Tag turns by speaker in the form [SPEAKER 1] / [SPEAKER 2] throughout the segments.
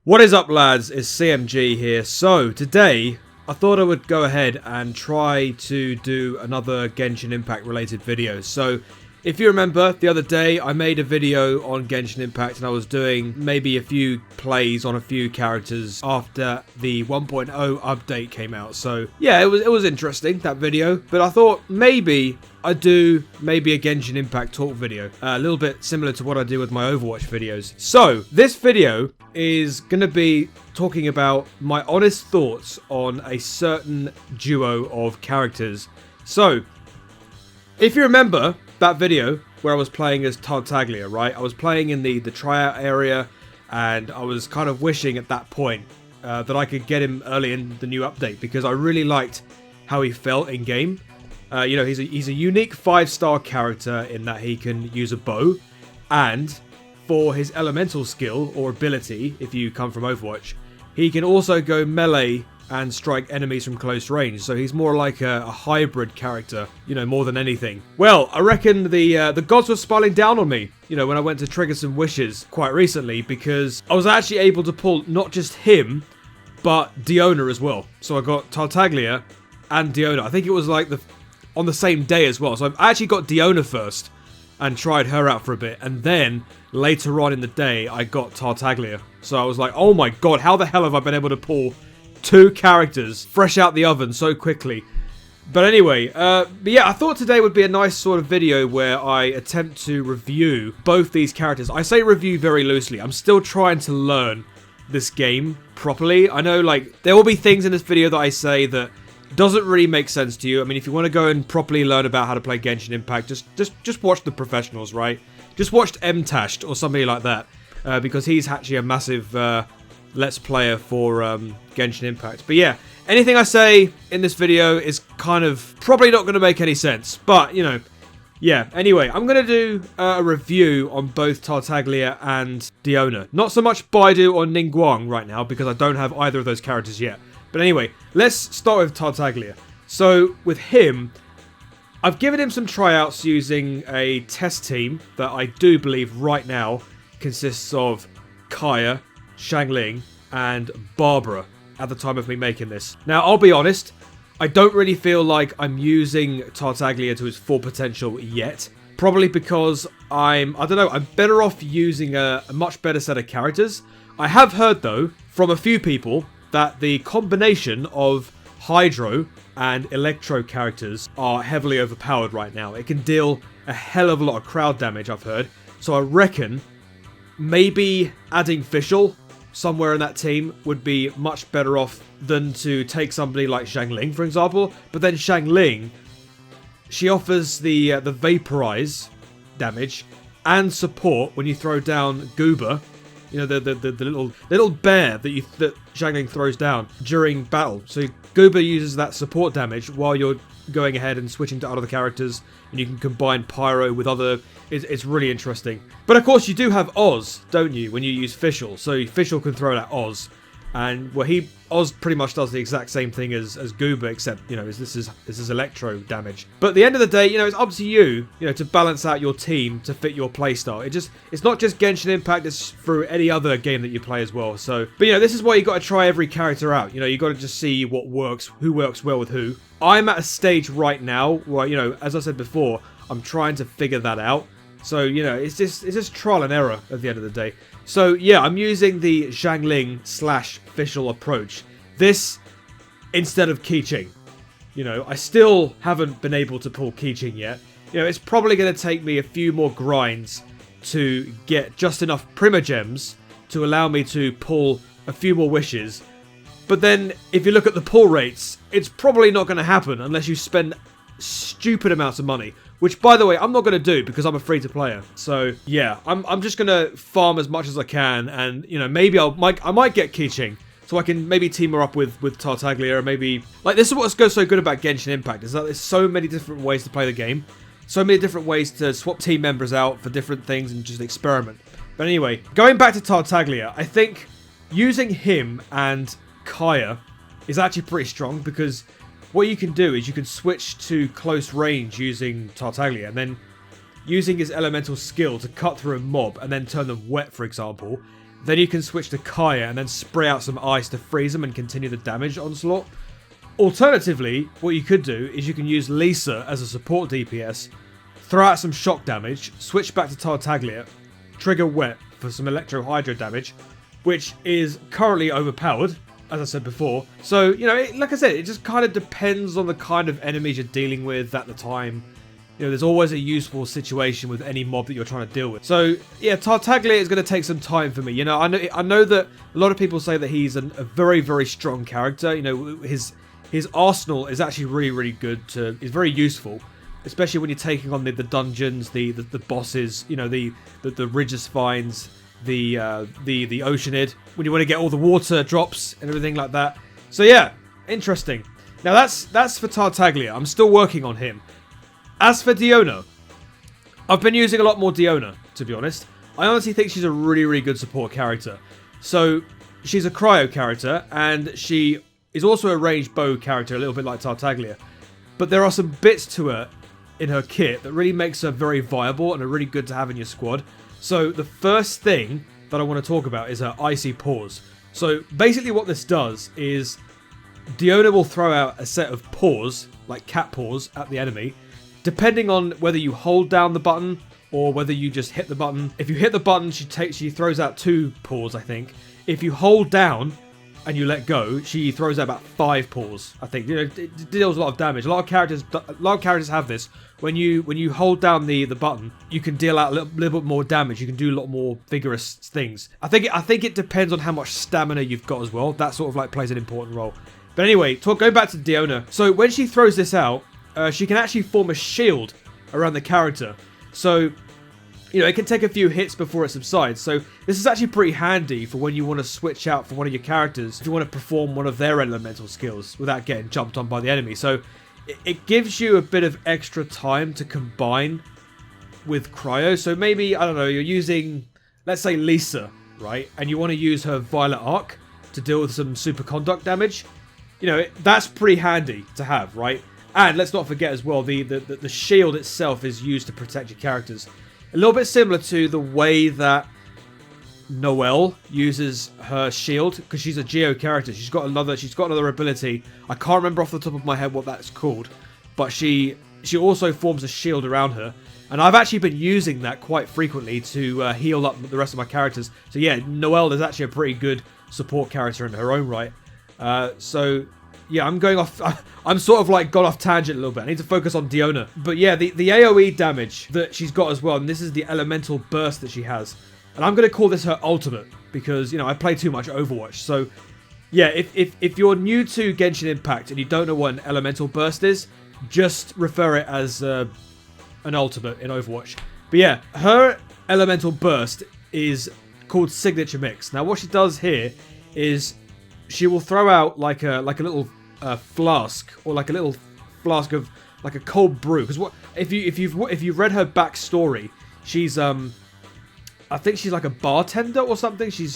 [SPEAKER 1] What is up, lads? It's CMG here. So today I thought I would go ahead and try to do another Genshin Impact related video. So if you remember, the other day I made a video on Genshin Impact and I was doing maybe a few plays on a few characters after the 1.0 update came out. So yeah, it was interesting, that video, but I thought maybe I'd do a Genshin Impact talk video, a little bit similar to what I do with my Overwatch videos. So this video is going to be talking about my honest thoughts on a certain duo of characters. So if you remember that video where I was playing as Tartaglia, right? I was playing in the tryout area, and I was kind of wishing at that point that I could get him early in the new update because I really liked how he felt in game. You know, he's a unique 5-star character in that he can use a bow, and for his elemental skill or ability, if you come from Overwatch, he can also go melee and strike enemies from close range. So he's more like a hybrid character, you know, more than anything. Well, I reckon the gods were smiling down on me, you know, when I went to trigger some wishes quite recently, because I was actually able to pull not just him, but Diona as well. So I got Tartaglia and Diona. I think it was like on the same day as well. So I actually got Diona first and tried her out for a bit, and then later on in the day I got Tartaglia. So I was like, oh my god, how the hell have I been able to pull 2 characters fresh out the oven so quickly? But anyway, but yeah, I thought today would be a nice sort of video where I attempt to review both these characters. I say review very loosely. I'm still trying to learn this game properly. I know, like, there will be things in this video that I say that doesn't really make sense to you. I mean, if you want to go and properly learn about how to play Genshin Impact, just watch the professionals, right? Just watch MTashed or somebody like that, because he's actually a massive Let's Player for Genshin Impact. But yeah, anything I say in this video is kind of probably not going to make any sense. But, you know, yeah. Anyway, I'm going to do a review on both Tartaglia and Diona. Not so much Baidu or Ningguang right now, because I don't have either of those characters yet. But anyway, let's start with Tartaglia. So, with him, I've given him some tryouts using a test team that I do believe right now consists of Kaya, Xiangling, and Barbara at the time of me making this. Now, I'll be honest, I don't really feel like I'm using Tartaglia to his full potential yet. Probably because I'm better off using a much better set of characters. I have heard, though, from a few people that the combination of Hydro and Electro characters are heavily overpowered right now. It can deal a hell of a lot of crowd damage, I've heard. So I reckon maybe adding Fischl somewhere in that team would be much better off than to take somebody like Xiangling, for example. But then Xiangling, she offers the vaporize damage and support when you throw down Goober. You know, the little bear that Xiangling throws down during battle. So Goober uses that support damage while you're going ahead and switching to other characters, and you can combine Pyro with other. It's really interesting. But of course, you do have Oz, don't you, when you use Fischl? So Fischl can throw that Oz, and well, Oz pretty much does the exact same thing as Goober, except, you know, this is electro damage. But at the end of the day, you know, it's up to you, you know, to balance out your team to fit your playstyle. It's not just Genshin Impact, it's through any other game that you play as well. So, but you know, this is why you got to try every character out. You know, you got to just see what works, who works well with who. I'm at a stage right now where, you know, as I said before, I'm trying to figure that out. So, you know, it's just trial and error at the end of the day. So, yeah, I'm using the Xiangling / Fischl approach. This instead of Keqing. You know, I still haven't been able to pull Keqing yet. You know, it's probably going to take me a few more grinds to get just enough primogems to allow me to pull a few more wishes. But then, if you look at the pull rates, it's probably not going to happen unless you spend stupid amounts of money. Which, by the way, I'm not going to do because I'm a free-to-player. So, yeah, I'm just going to farm as much as I can. And, you know, maybe I might get Keqing. So I can maybe team her up with Tartaglia, or maybe. Like, this is what's so good about Genshin Impact, is that there's so many different ways to play the game. So many different ways to swap team members out for different things and just experiment. But anyway, going back to Tartaglia, I think using him and Kaya is actually pretty strong, because what you can do is you can switch to close range using Tartaglia, and then using his elemental skill to cut through a mob and then turn them wet, for example, Then you can switch to Kaya and then spray out some ice to freeze them and continue the damage onslaught. Alternatively, what you could do is you can use Lisa as a support DPS, throw out some shock damage, switch back to Tartaglia, trigger Wet for some Electro Hydro damage, which is currently overpowered, as I said before. So, you know, like I said, it just kind of depends on the kind of enemies you're dealing with at the time. You know, there's always a useful situation with any mob that you're trying to deal with. So, yeah, Tartaglia is going to take some time for me. You know, I know that a lot of people say that he's a very, very strong character. You know, his arsenal is actually really, really good. Is very useful, especially when you're taking on the dungeons, the bosses. You know, the Ridges finds, the Oceanid, when you want to get all the water drops and everything like that. So yeah, interesting. Now that's for Tartaglia. I'm still working on him. As for Diona, I've been using a lot more Diona, to be honest. I honestly think she's a really, really good support character. So she's a cryo character, and she is also a ranged bow character, a little bit like Tartaglia. But there are some bits to her in her kit that really makes her very viable and are really good to have in your squad. So the first thing that I want to talk about is her Icy Paws. So basically what this does is Diona will throw out a set of paws, like cat paws, at the enemy, depending on whether you hold down the button or whether you just hit the button. If you hit the button, she throws out 2 paws, I think. If you hold down and you let go, she throws out about 5 paws, I think. You know, it deals a lot of damage. A lot of characters have this. When you hold down the button, you can deal out a little bit more damage. You can do a lot more vigorous things. I think it depends on how much stamina you've got as well. That sort of like plays an important role. But anyway, going back to Diona. So when she throws this out, she can actually form a shield around the character. So, you know, it can take a few hits before it subsides. So this is actually pretty handy for when you want to switch out for one of your characters, if you want to perform one of their elemental skills without getting jumped on by the enemy. So it gives you a bit of extra time to combine with cryo. So maybe, I don't know, you're using, let's say, Lisa, right? And you want to use her Violet Arc to deal with some superconduct damage. You know, that's pretty handy to have, right? And let's not forget as well, the shield itself is used to protect your characters. A little bit similar to the way that Noelle uses her shield, because she's a Geo character. She's got another ability. I can't remember off the top of my head what that's called, but she also forms a shield around her. And I've actually been using that quite frequently to heal up the rest of my characters. So yeah, Noelle is actually a pretty good support character in her own right. So yeah, I'm going off. I'm sort of like got off tangent a little bit. I need to focus on Diona. But yeah, the AoE damage that she's got as well, and this is the elemental burst that she has. And I'm going to call this her ultimate because, you know, I play too much Overwatch. So yeah, if you're new to Genshin Impact and you don't know what an elemental burst is, just refer it as an ultimate in Overwatch. But yeah, her elemental burst is called Signature Mix. Now what she does here is she will throw out like a little flask, or like a little flask of like a cold brew. Because what if you've read her backstory, she's I think she's like a bartender or something. She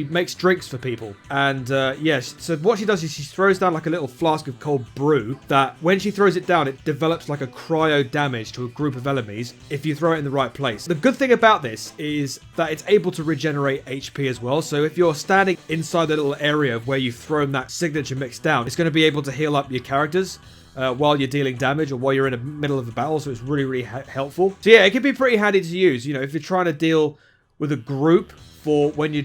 [SPEAKER 1] makes drinks for people. And yeah, so what she does is she throws down like a little flask of cold brew that when she throws it down, it develops like a cryo damage to a group of enemies if you throw it in the right place. The good thing about this is that it's able to regenerate HP as well. So if you're standing inside the little area of where you've thrown that signature mix down, it's going to be able to heal up your characters while you're dealing damage or while you're in the middle of the battle. So it's really, really helpful. So yeah, it can be pretty handy to use, you know, if you're trying to deal with a group for when you're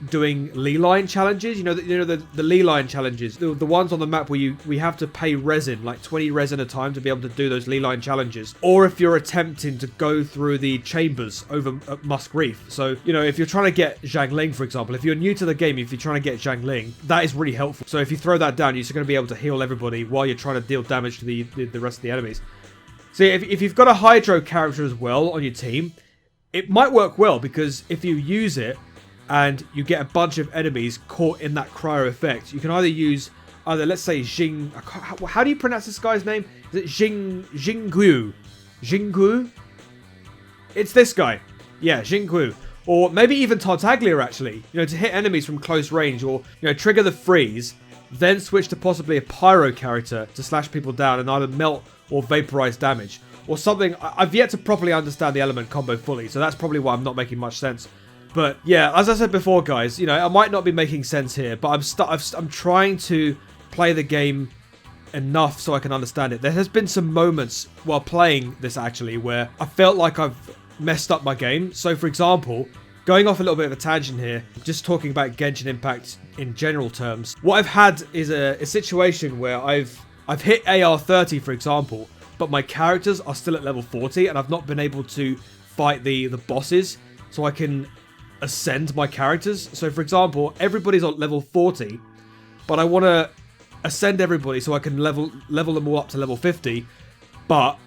[SPEAKER 1] doing Lee line challenges. You know the Lee line challenges, the ones on the map where we have to pay resin, like 20 resin a time to be able to do those Lee line challenges. Or if you're attempting to go through the chambers over at Musk Reef. So, you know, if you're trying to get Zhangling, for example, if you're new to the game, if you're trying to get Zhangling, that is really helpful. So if you throw that down, you're just going to be able to heal everybody while you're trying to deal damage to the rest of the enemies. So if you've got a Hydro character as well on your team, it might work well, because if you use it and you get a bunch of enemies caught in that cryo effect, you can either let's say Jing. How do you pronounce this guy's name? Is it Jinggu? Jinggu? It's this guy. Yeah, Jinggu. Or maybe even Tartaglia, actually. You know, to hit enemies from close range, or, you know, trigger the freeze, then switch to possibly a pyro character to slash people down and either melt or vaporize damage. Or something. I've yet to properly understand the element combo fully, so that's probably why I'm not making much sense. But yeah, as I said before, guys, you know, I might not be making sense here, but I'm trying to play the game enough so I can understand it. There has been some moments while playing this actually where I felt like I've messed up my game. So for example, going off a little bit of a tangent here, just talking about Genshin Impact in general terms, what I've had is a situation where I've hit AR 30, for example, but my characters are still at level 40 and I've not been able to fight the bosses so I can ascend my characters. So for example, everybody's on level 40, but I want to ascend everybody so I can level them all up to level 50, but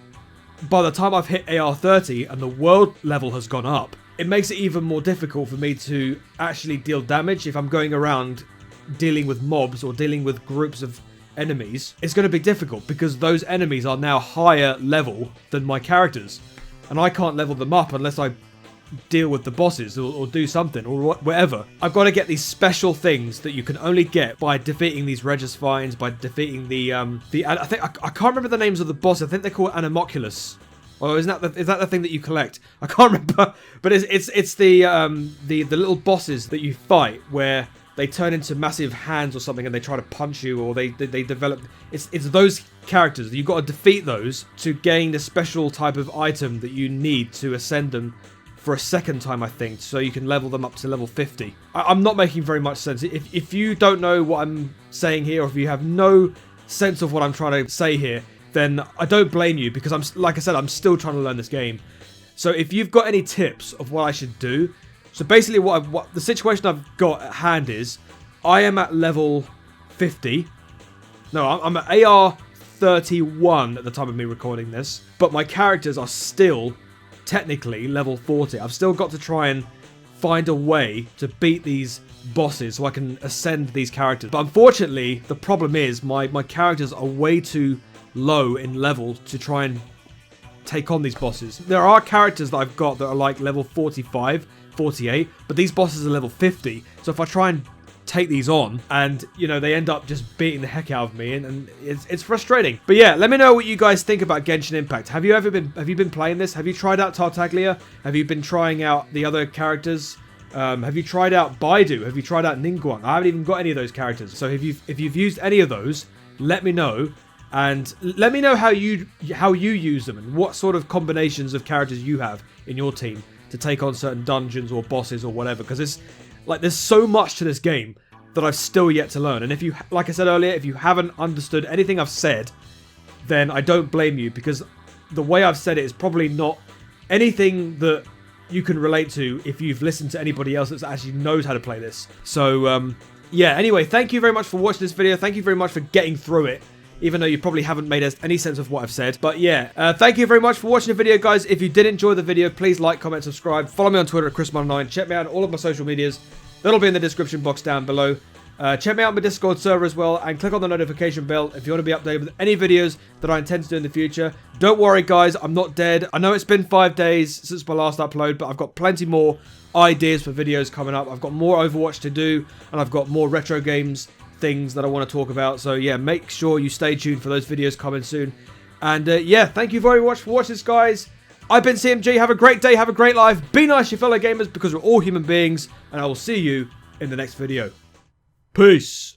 [SPEAKER 1] by the time I've hit AR 30 and the world level has gone up, it makes it even more difficult for me to actually deal damage if I'm going around dealing with mobs or dealing with groups of enemies. It's going to be difficult because those enemies are now higher level than my characters, and I can't level them up unless I deal with the bosses or do something or whatever. I've got to get these special things that you can only get by defeating these Regis Vines, by defeating the I think I can't remember the names of the boss. I think they're called Animoculus. Or is that the thing that you collect? I can't remember, but it's the little bosses that you fight where they turn into massive hands or something and they try to punch you, or they develop. It's those characters. You've got to defeat those to gain the special type of item that you need to ascend them for a second time, I think, so you can level them up to level 50. I'm not making very much sense. If you don't know what I'm saying here, or if you have no sense of what I'm trying to say here, then I don't blame you, because like I said, I'm still trying to learn this game. So if you've got any tips of what I should do, so basically what the situation I've got at hand is, I am at level 50. No, I'm at AR 31 at the time of me recording this, but my characters are still technically level 40. I've still got to try and find a way to beat these bosses so I can ascend these characters. But unfortunately, the problem is my characters are way too low in level to try and take on these bosses. There are characters that I've got that are like level 45, 48, but these bosses are level 50. So if I try and take these on, and you know, they end up just beating the heck out of me, and it's frustrating. But yeah, let me know what you guys think about Genshin Impact. Have you been playing this? Have you tried out Tartaglia? Have you been trying out the other characters? Have you tried out Baidu? Have you tried out Ningguang? I haven't even got any of those characters. So if you've used any of those, let me know. And let me know how you use them and what sort of combinations of characters you have in your team to take on certain dungeons or bosses or whatever. Because it's like, there's so much to this game that I've still yet to learn. And if you, like I said earlier, if you haven't understood anything I've said, then I don't blame you, because the way I've said it is probably not anything that you can relate to if you've listened to anybody else that actually knows how to play this. So, yeah, anyway, thank you very much for watching this video. Thank you very much for getting through it, even though you probably haven't made any sense of what I've said. But yeah, thank you very much for watching the video, guys. If you did enjoy the video, please like, comment, subscribe. Follow me on Twitter at ChrisMon9. Check me out on all of my social medias. That'll be in the description box down below. Check me out on my Discord server as well, and click on the notification bell if you want to be updated with any videos that I intend to do in the future. Don't worry, guys, I'm not dead. I know it's been 5 days since my last upload, but I've got plenty more ideas for videos coming up. I've got more Overwatch to do, and I've got more retro games things that I want to talk about. So yeah, make sure you stay tuned for those videos coming soon. And yeah, thank you very much for watching this, guys. I've been CMG. Have a great day, have a great life, be nice to your fellow gamers, because we're all human beings, and I will see you in the next video. Peace.